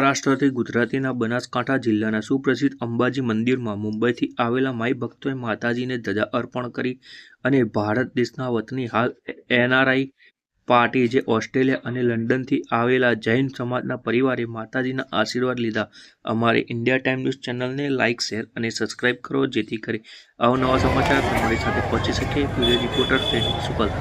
મહારાષ્ટ્રથી ગુજરાતીના બનાસકાંઠા જિલ્લાના સુપ્રસિદ્ધ અંબાજી મંદિરમાં મુંબઈથી આવેલા માઈ ભક્તોએ માતાજીને ધજા અર્પણ કરી અને ભારત દેશના વતની હાલ એનઆરઆઈ પાર્ટી જે ઓસ્ટ્રેલિયા અને લંડનથી આવેલા જૈન સમાજના પરિવારે માતાજીના આશીર્વાદ લીધા। અમારી ઇન્ડિયા ટાઈમ ન્યૂઝ ચેનલને લાઇક, શેર અને સબસ્ક્રાઇબ કરો જેથી કરી અવનવા સમાચાર તમારી સાથે પહોંચી શકે। Bureau reporter Phenix Supal.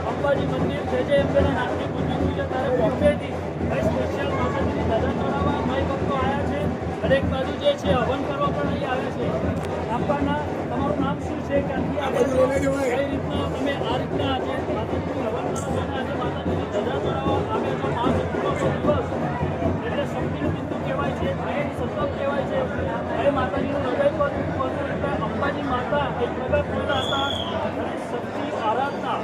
અંબાજી મંદિર છે જે એમના નામની પૂજી છે ત્યારે બોમ્બેથી સ્પેશિયલ માતાજીની ધજા ચડાવવા માઈ ભક્તો આવ્યા છે। દરેક બાજુ જે છે હવન કરવા પણ અહીં આવ્યા છે। આપવાના તમારું નામ શું છે, ક્યાંથી આવ્યા છે, કઈ રીતના તમે આ રીતના આજે માતાજીની હવન કરવા આજે માતાજીની ધજા ચડાવવા આવ્યા છો। મહાસપ્તમીનો દિવસ એટલે શક્તિનું બિંદુ કહેવાય છે, ભય સતત કહેવાય છે। ભય માતાજીનું હૃદય પર એટલે અંબાજી માતા એક પ્રગટ થયેલા હતા અને શક્તિ આરાધના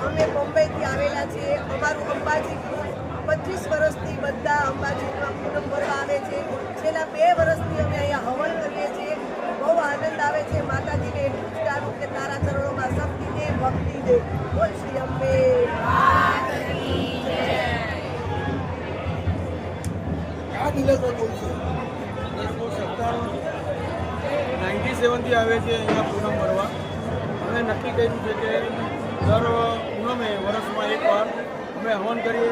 અમે બોમ્બેથી આવેલા છીએ। અમારું અંબાજી 25 વર્ષથી બધા અંબાજીમાં પૂનમ ભરવા આવે છે। છેલ્લા 2 વર્ષથી અમે અહીંયા હવન કરીએ છીએ। બહુ આનંદ આવે છે। માતાજીને એટલું જ કહેવું કે તારા ચરણોમાં શક્તિ દે, ભક્તિ દે। બોલ શ્રી અંબે। 97થી આવે છે અહીંયા પૂનમ ભરવા। અમે નક્કી કર્યું છે કે દર પૂનમે વર્ષમાં એકવાર અમે હવન કરીએ।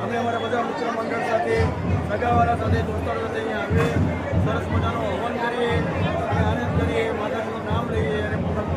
અમે અમારા બધા મિત્ર મંડળ સાથે, સગાવાળા સાથે, દોસ્તારો સાથે અહીંયા આવીએ, સરસ મજાનો હવન કરીએ અને આનંદ કરીએ, માતાજીનું નામ લઈએ અને પૂનમ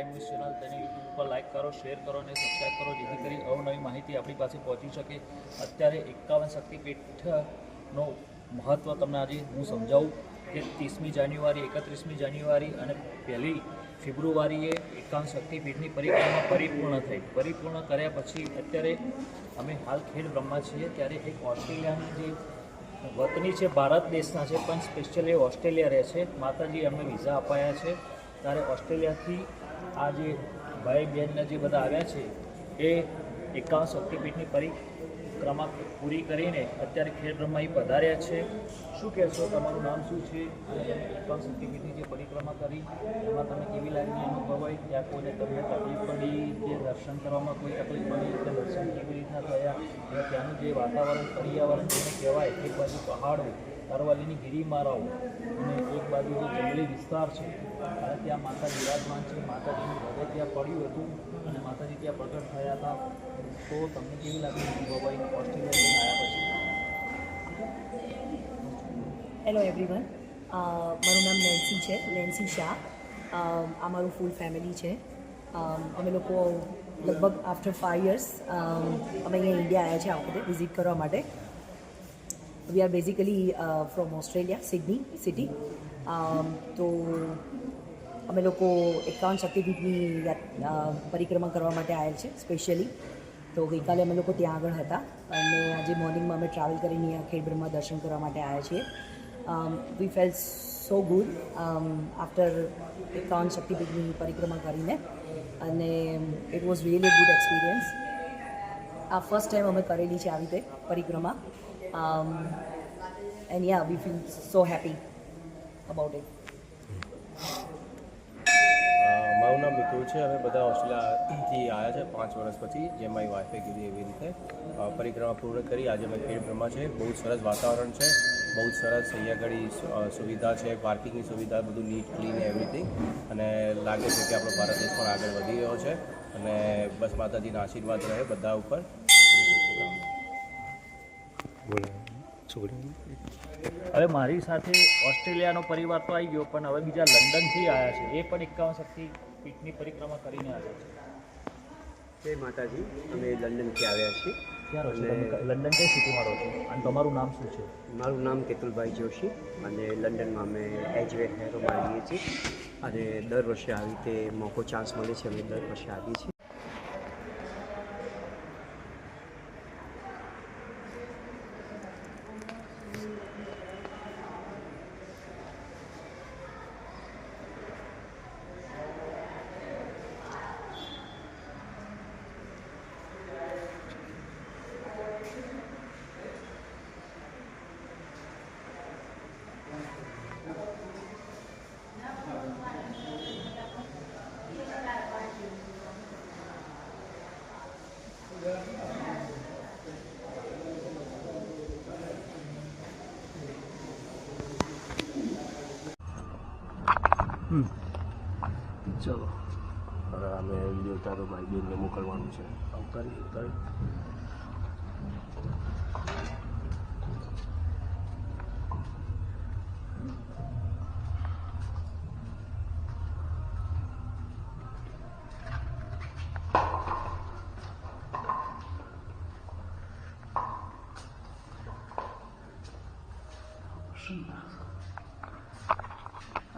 ન્યૂઝ ચેનલ તેને યુટ્યુબ ઉપર લાઇક કરો, શેર કરો અને સબસ્ક્રાઈબ કરો, જેથી કરી અવનવી માહિતી આપણી પાસે પહોંચી શકે. અત્યારે 51 શક્તિપીઠનો મહત્ત્વ તમને આજે હું સમજાવું કે 30મી જાન્યુઆરી, 31મી જાન્યુઆરી અને 1લી ફેબ્રુઆરીએ 51 શક્તિપીઠની પરિક્રમા પરિપૂર્ણ થઈ. પરિપૂર્ણ કર્યા પછી અત્યારે અમે હાલ ખેડ બ્રહ્મા છીએ. ત્યારે એક ઓસ્ટ્રેલિયાની જે વતની છે, ભારત દેશના છે, પણ સ્પેશિયલી ઓસ્ટ્રેલિયા રહે છે. માતાજી એમને વિઝા અપાયા છે. ત્યારે ઓસ્ટ્રેલિયાથી આ જે ભાઈ બહેનને જે બધા આવ્યા છે એ 51 શક્તિપીઠની પરિક્રમા પૂરી કરીને અત્યારે ખેડ બ્રહ્મા પધાર્યા છે. શું કહેશો, તમારું નામ શું છે? 51 શક્તિપીઠની જે પરિક્રમા કરી એમાં તમે કેવી લાગણી અનુભવાઈ? ત્યાં કોઈને તમને તકલીફ પડી કે દર્શન કરવામાં કોઈ તકલીફ પડી કે દર્શન કેવી રીતના થયા? અને ત્યાંનું જે વાતાવરણ, પર્યાવરણ જેને કહેવાય, એક બાજુ પહાડો, અરવલ્લીની ગિરિમાળાઓ અને એક બાજુ જે જંગલી વિસ્તાર છે અને ત્યાં માતા બિરાજમાન છે. માતાજીનું હૃદય ત્યાં પડ્યું હતું અને માતાજી ત્યાં પ્રગટ થયા હતા. તો તમને કેવી લાગણી અનુભવાઈ ઓસ્ટ્રેલિયા આવ્યા પછી? હેલો એવરીવન, મારું નામ નેન્સી છે, નેન્સી શાહ. આ મારું ફૂલ ફેમિલી છે. અમે લોકો લગભગ આફ્ટર 5 years અમે અહીંયા ઇન્ડિયા આવ્યા છે આ વખતે વિઝિટ કરવા માટે. We are basically from Australia, Sydney city. તો અમે લોકો 51 શક્તિપીઠની પરિક્રમા કરવા માટે આવ્યા છે સ્પેશિયલી. તો ગઈકાલે અમે લોકો ત્યાં આગળ હતા અને આજે મોર્નિંગમાં અમે ટ્રાવેલ કરીને અહીંયા ખેડ બ્રહ્મા દર્શન કરવા માટે આવ્યા છીએ. વી ફેલ સો ગુડ આફ્ટર 51 શક્તિપીઠની પરિક્રમા કરીને, અને it was really good experience. આ ફર્સ્ટ ટાઈમ અમે કરેલી છે આવી રીતે પરિક્રમા, and yeah V feel so happy about it. મારું નામ મિતુલ છે. અમે બધા ઓસ્ટ્રેલિયાથી આવ્યા છે 5 વર્ષ પછી, જે મારી વાઈફે કીધી એવી રીતે પરિક્રમા પૂર્ણ કરી. આજે અમે ખેડ બ્રહ્મા છે. બહુ સરસ વાતાવરણ છે, બહુ સરસ અહીંયા આગળ સુવિધા છે, પાર્કિંગની સુવિધા, બધું નીટ, ક્લીન, એવરીથિંગ. અને લાગે છે કે આપણો ભારત દેશ પણ આગળ વધી રહ્યો છે અને બસ માતાજીના આશીર્વાદ રહે બધા ઉપર. હવે મારી સાથે ઓસ્ટ્રેલિયાનો પરિવાર તો આવી ગયો, પણ હવે બીજા લંડનથી આવ્યા છે. એ પણ 51 શક્તિપીઠની પરિક્રમા કરીને આવ્યા છે. જય માતાજી, અમે લંડનથી આવ્યા છીએ. ક્યાં રહો છો તમે? લંડન કઈ સિટીમાં રહો છો? અને તમારું નામ શું છે? મારું નામ કેતુલભાઈ જોશી અને લંડનમાં અમે એજવે હેરોમાં રહીએ છીએ અને દર વર્ષે આવી રીતે મોકો ચાન્સ મળે છે, અમે દર વર્ષે આવીએ છીએ. ચલો હવે અમે વિડીયો ઉતારો ભાઈ બેનને મોકલવાનું છે. ઉતારી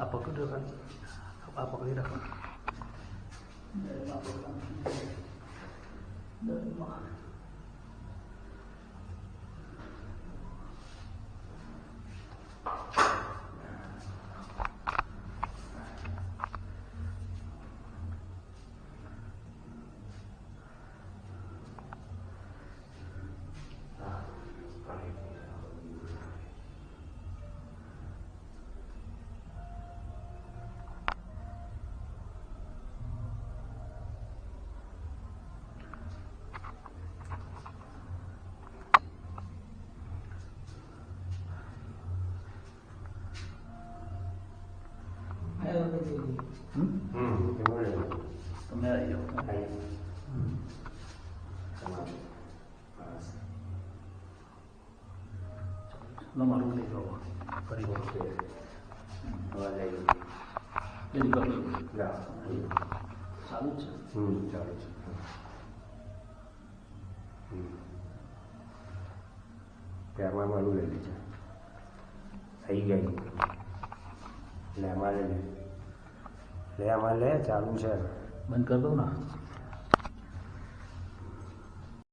આ પકડી રાખો, આ પકડી રાખો. તમે આવી જાઓ. મારું લઈ જાઓ ફરી વખત. ચાલુ જ છે. ચાલુ છે. ત્યારમાં મારું લઈ છે થઈ ગઈ લે અમારે લે ચાલુ છે બંધ કરી દઉં ને.